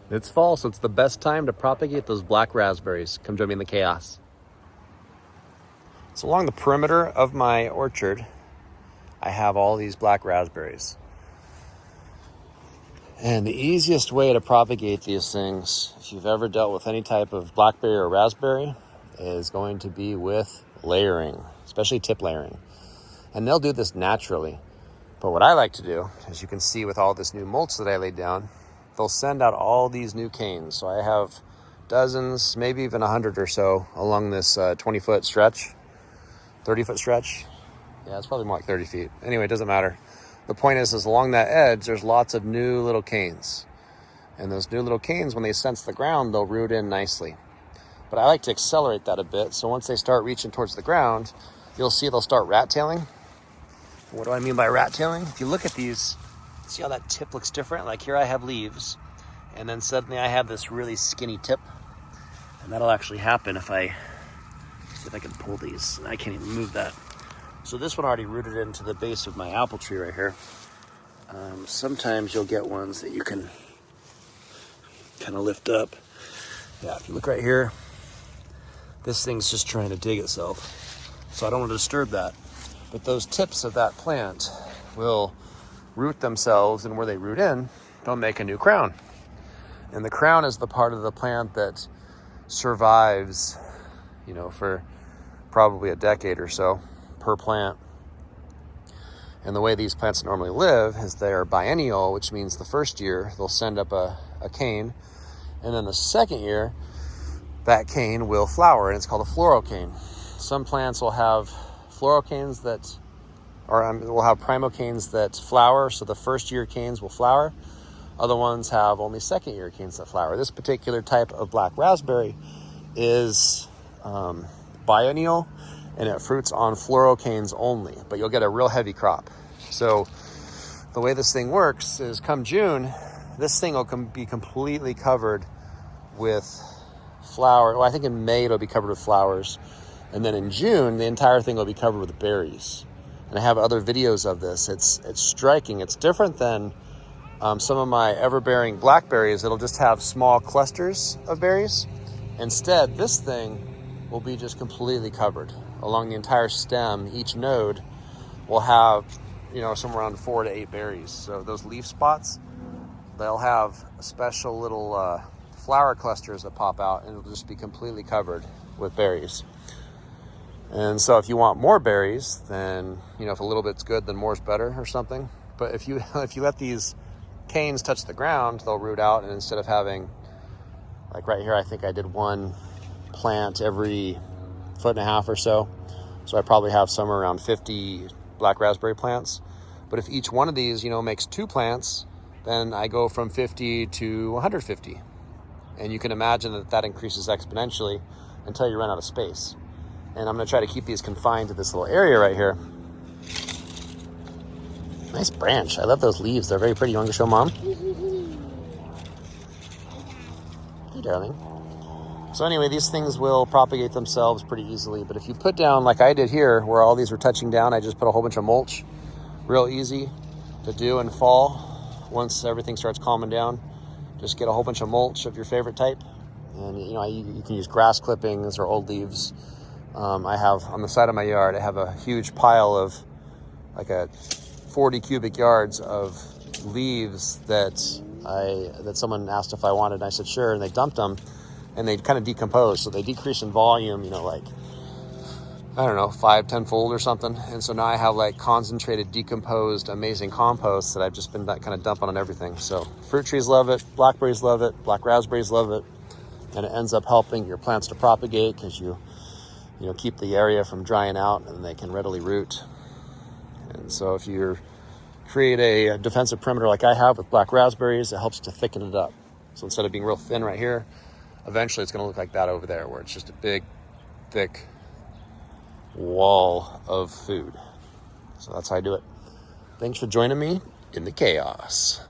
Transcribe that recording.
It's fall, so it's the best time to propagate those black raspberries. Come join me in the chaos. So along the perimeter of my orchard, I have all these black raspberries. And the easiest way to propagate these things, if you've ever dealt with any type of blackberry or raspberry, is going to be with layering, especially tip layering. And they'll do this naturally. But what I like to do, as you can see with all this new mulch that I laid down, they'll send out all these new canes. So I have dozens, maybe even 100 or so along this 20-foot stretch, 30-foot stretch. Yeah, it's probably more like 30 feet. Anyway, it doesn't matter. The point is along that edge, there's lots of new little canes. And those new little canes, when they sense the ground, they'll root in nicely. But I like to accelerate that a bit. So once they start reaching towards the ground, you'll see they'll start rat-tailing. What do I mean by rat-tailing? If you look at these, see how that tip looks different? Like here I have leaves, and then suddenly I have this really skinny tip. And that'll actually happen if I, see if I can pull these. I can't even move that. So this one already rooted into the base of my apple tree right here. Sometimes you'll get ones that you can kind of lift up. Yeah, if you look right here, this thing's just trying to dig itself. So I don't want to disturb that. But those tips of that plant will root themselves, and where they root in, they'll make a new crown. And the crown is the part of the plant that survives, for probably a decade or so per plant. And the way these plants normally live is they are biennial, which means the first year they'll send up a cane, and then the second year that cane will flower, and it's called a floricane. Some plants will have floricanes will have primocanes that flower, so the first year canes will flower. Other ones have only second year canes that flower. This particular type of black raspberry is biennial, and it fruits on floricanes only, but you'll get a real heavy crop. So the way this thing works is come June, this thing will be completely covered with flower. Well, I think in May it'll be covered with flowers. And then in June, the entire thing will be covered with berries. And I have other videos of this. It's striking. It's different than some of my ever-bearing blackberries. It'll just have small clusters of berries. Instead, this thing will be just completely covered along the entire stem. Each node will have, somewhere around 4 to 8 berries. So those leaf spots, they'll have special little flower clusters that pop out, and it'll just be completely covered with berries. And so if you want more berries, then, if a little bit's good, then more's better or something. But if you let these canes touch the ground, they'll root out. And instead of having, like right here, I think I did one plant every 1.5 feet or so. So I probably have somewhere around 50 black raspberry plants. But if each one of these, makes 2 plants, then I go from 50 to 150. And you can imagine that increases exponentially until you run out of space. And I'm going to try to keep these confined to this little area right here. Nice branch. I love those leaves. They're very pretty. You want to show Mom? Hey, darling. So anyway, these things will propagate themselves pretty easily. But if you put down, like I did here, where all these were touching down, I just put a whole bunch of mulch. Real easy to do in fall. Once everything starts calming down, just get a whole bunch of mulch of your favorite type. And, you can use grass clippings or old leaves. I have on the side of my yard, I have a huge pile of like 40 cubic yards of leaves that someone asked if I wanted, and I said sure, and they dumped them, and they kind of decompose, so they decrease in volume, 5-10 fold or something. And so now I have like concentrated, decomposed, amazing compost that I've just been kind of dumping on everything. So fruit trees love it, blackberries love it, black raspberries love it, and it ends up helping your plants to propagate because you keep the area from drying out, and they can readily root. And so if you create a defensive perimeter like I have with black raspberries, it helps to thicken it up. So instead of being real thin right here, eventually it's going to look like that over there, where it's just a big, thick wall of food. So that's how I do it. Thanks for joining me in the chaos.